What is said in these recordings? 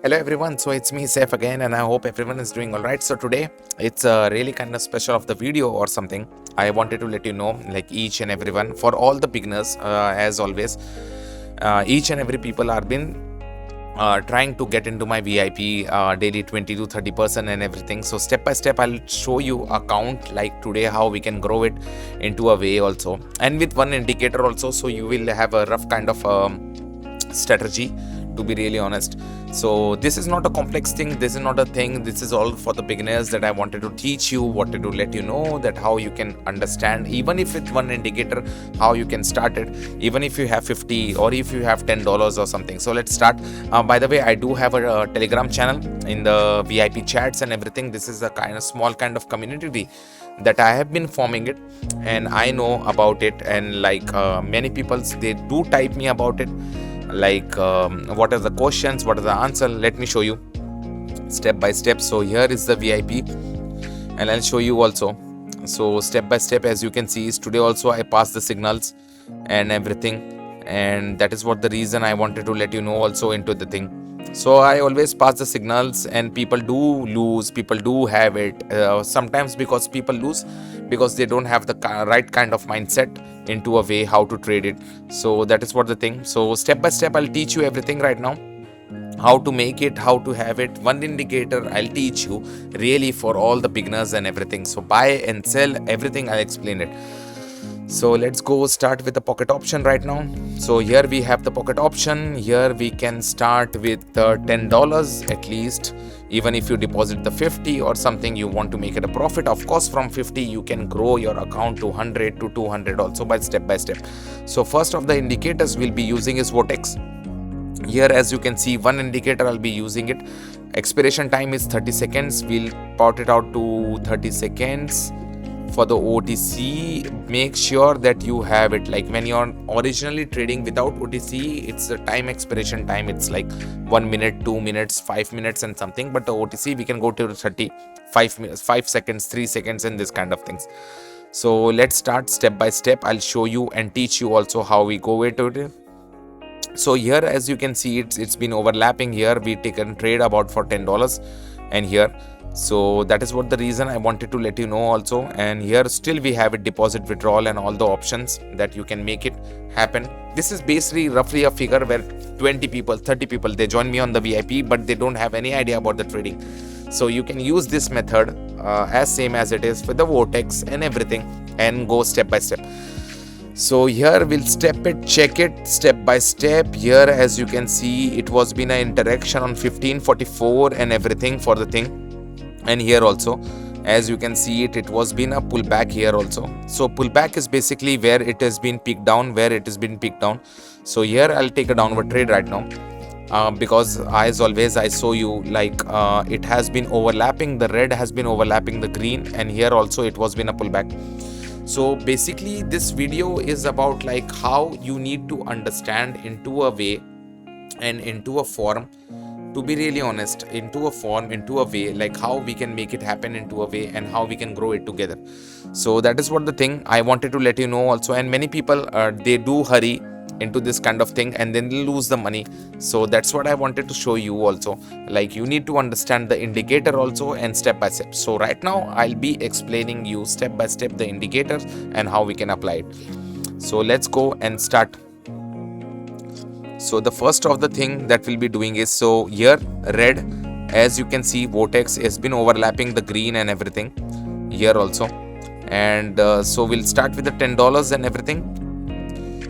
Hello everyone, so it's me Saif again and I hope everyone is doing alright. So today it's really kind of special of the video or something. I wanted to let you know, like each and everyone, for all the beginners, as always, each and every people are been trying to get into my VIP daily 20 to 30% and everything. So step by step I'll show you account like today how we can grow it into a way also, and with one indicator also, so you will have a rough kind of strategy, to be really honest. So this is not a complex thing, this is not a thing, this is all for the beginners that I wanted to teach you, wanted to let you know that how you can understand, even if with one indicator, how you can start it, even if you have 50 or if you have $10 or something. So let's start. By the way, I do have a Telegram channel in the VIP chats and everything. This is a kind of small kind of community that I have been forming it, and I know about it, and like many people, they do type me about it, like what are the questions, what are the answer. Let me show you step by step. So here is the VIP and I'll show you also. So step by step, as you can see, is today also I passed the signals and everything, and that is what the reason I wanted to let you know also into the thing. So I always pass the signals, and people do lose, people do have it sometimes, because people lose because they don't have the right kind of mindset into a way how to trade it. So that is what the thing. So step by step I'll teach you everything right now, how to make it, how to have it. One indicator I'll teach you really for all the beginners and everything. So buy and sell, everything I'll explain it. So let's go start with the pocket option right now. So here we have the pocket option. Here we can start with $10 at least. Even if you deposit the 50 or something, you want to make it a profit, of course from 50 you can grow your account to 100 to 200 also by step by step. So first of the indicators we'll be using is Vortex. Here, as you can see, one indicator I'll be using it. Expiration time is 30 seconds. We'll plot it out to 30 seconds. For the OTC, make sure that you have it, like when you're originally trading without OTC, it's the time expiration time, it's like 1 minute, 2 minutes, 5 minutes and something. But the OTC we can go to 35 minutes, 5 seconds, 3 seconds and this kind of things. So let's start step by step. I'll show you and teach you also how we go into it. So here, as you can see, it's been overlapping. Here we taken trade about for $10 and here. So that is what the reason I wanted to let you know also. And here still we have it, deposit, withdrawal and all the options that you can make it happen. This is basically roughly a figure where 20 people, 30 people, they join me on the VIP, but they don't have any idea about the trading. So you can use this method as same as it is for the Vortex and everything, and go step by step. So here we'll step it, check it step by step. Here, as you can see, it was been an interaction on 1544 and everything for the thing. And here also, as you can see, it was been a pullback here also. So pullback is basically where it has been picked down, where it has been picked down. So here I'll take a downward trade right now, because as always I show you, like it has been overlapping, the red has been overlapping the green, and here also it was been a pullback. So basically this video is about like how you need to understand into a way and into a form, to be really honest, into a form, into a way, like how we can make it happen into a way and how we can grow it together. So that is what the thing I wanted to let you know also. And many people they do hurry into this kind of thing and then they lose the money. So that's what I wanted to show you also, like you need to understand the indicator also and step by step. So right now I'll be explaining you step by step the indicators and how we can apply it. So let's go and start. So the first of the thing that we'll be doing is, so here red, as you can see, Vortex has been overlapping the green and everything here also. And so we'll start with the $10 and everything.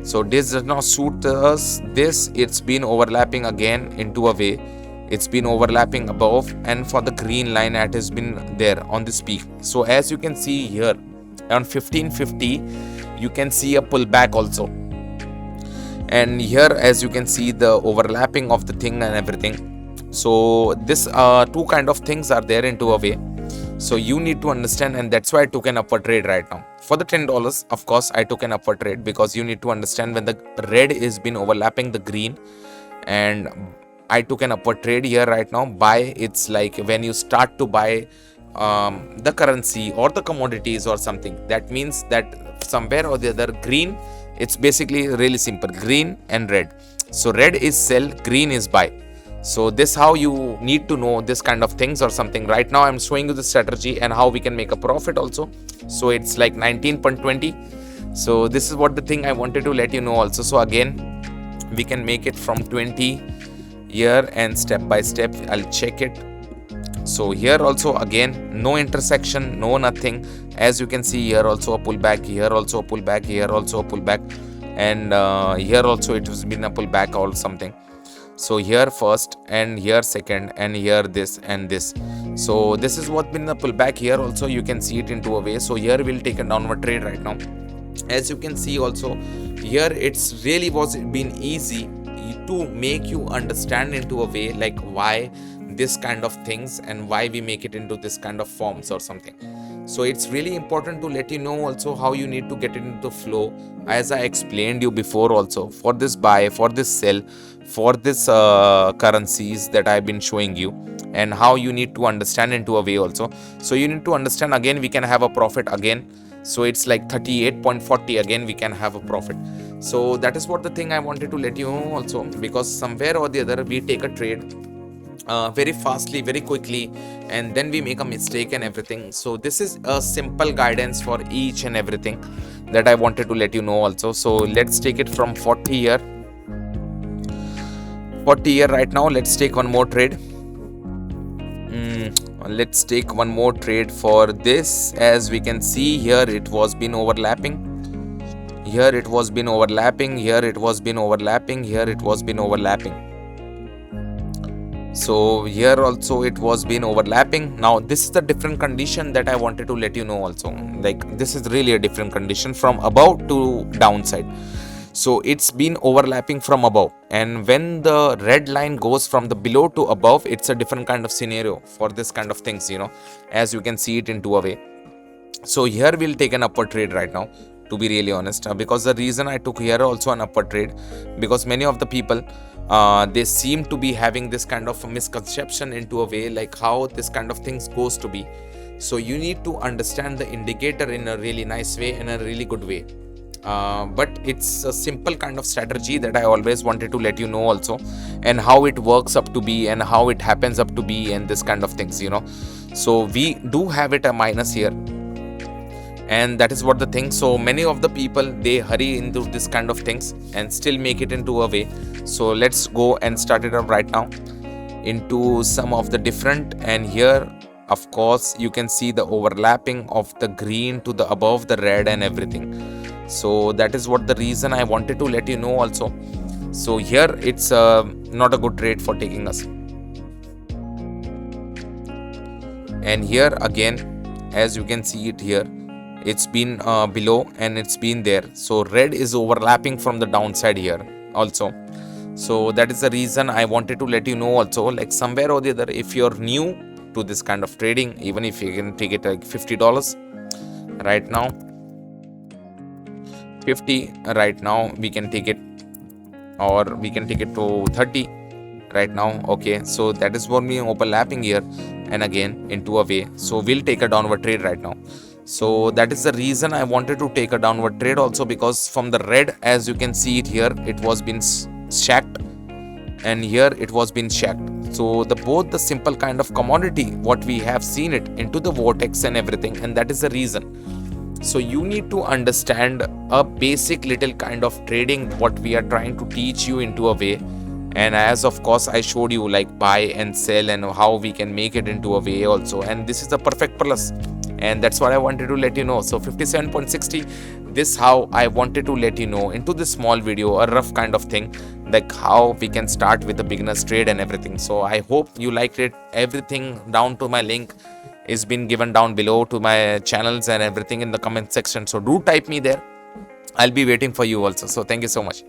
So this does not suit us. This, it's been overlapping again into a way. It's been overlapping above, and for the green line it has been there on this peak. So as you can see here on 1550, you can see a pullback also. And here, as you can see, the overlapping of the thing and everything. So this two kind of things are there into a way. So you need to understand, and that's why I took an upward trade right now. For the $10, of course, I took an upward trade because you need to understand when the red is been overlapping the green, and I took an upward trade here right now. Buy, it's like when you start to buy the currency or the commodities or something, that means that somewhere or the other green, it's basically really simple, green and red. So red is sell, green is buy. So this how you need to know this kind of things or something. Right now I'm showing you the strategy and how we can make a profit also. So it's like 19.20. So this is what the thing I wanted to let you know also. So again, we can make it from 20 here, and step by step I'll check it. So here also again, no intersection, no nothing. As you can see, here also a pullback, here also a pullback, here also a pullback, and here also it has been a pullback or something. So here first, and here second, and here this and this. So this is what been the pullback. Here also you can see it into a way. So here we'll take a downward trade right now. As you can see also, here it's really was been easy to make you understand into a way like why this kind of things and why we make it into this kind of forms or something. So it's really important to let you know also how you need to get it into flow, as I explained you before also, for this buy, for this sell, for this currencies that I've been showing you, and how you need to understand into a way also. So you need to understand, again we can have a profit again. So it's like 38.40, again we can have a profit. So that is what the thing I wanted to let you know also, because somewhere or the other we take a trade very fastly, very quickly, and then we make a mistake and everything. So this is a simple guidance for each and everything that I wanted to let you know also. So let's take it from 40 here. 40 here right now. Let's take one more trade. Let's take one more trade for this. As we can see here, it was been overlapping. Here it was been overlapping. Here it was been overlapping. Here it was been overlapping. So here also it was been overlapping. Now this is the different condition that I wanted to let you know also. Like this is really a different condition from above to downside. So it's been overlapping from above, and when the red line goes from the below to above, it's a different kind of scenario for this kind of things, you know, as you can see it into a way. So here we'll take an upward trade right now, to be really honest, because the reason I took here also an upward trade, because many of the people they seem to be having this kind of misconception into a way like how this kind of things goes to be. So you need to understand the indicator in a really nice way, in a really good way. But it's a simple kind of strategy that I always wanted to let you know also, and how it works up to be, and how it happens up to be, and this kind of things, you know. So we do have it a minus here, and that is what the thing. So many of the people, they hurry into this kind of things and still make it into a way. So let's go and start it up right now into some of the different, and here of course you can see the overlapping of the green to the above the red and everything. So that is what the reason I wanted to let you know also. So here it's not a good trade for taking us. And here again, as you can see it here, it's been below and it's been there. So red is overlapping from the downside here also. So that is the reason I wanted to let you know also, like somewhere or the other, if you're new to this kind of trading, even if you can take it like $50 right now, 50 right now, we can take it, or we can take it to 30 right now. Okay, so that is what we overlapping here and again into a way. So we'll take a downward trade right now. So that is the reason I wanted to take a downward trade also, because from the red, as you can see it here, it was been shacked, and here it was been shacked. So the both the simple kind of commodity what we have seen it into the vortex and everything, and that is the reason. So you need to understand a basic little kind of trading what we are trying to teach you into a way. And as of course I showed you like buy and sell and how we can make it into a way also, and this is the perfect plus, and that's what I wanted to let you know. So 57.60, this how I wanted to let you know into this small video, a rough kind of thing, like how we can start with a beginner's trade and everything. So I hope you liked it. Everything down to my link is been given down below to my channels and everything in the comment section. So do type me there. I'll be waiting for you also. So thank you so much.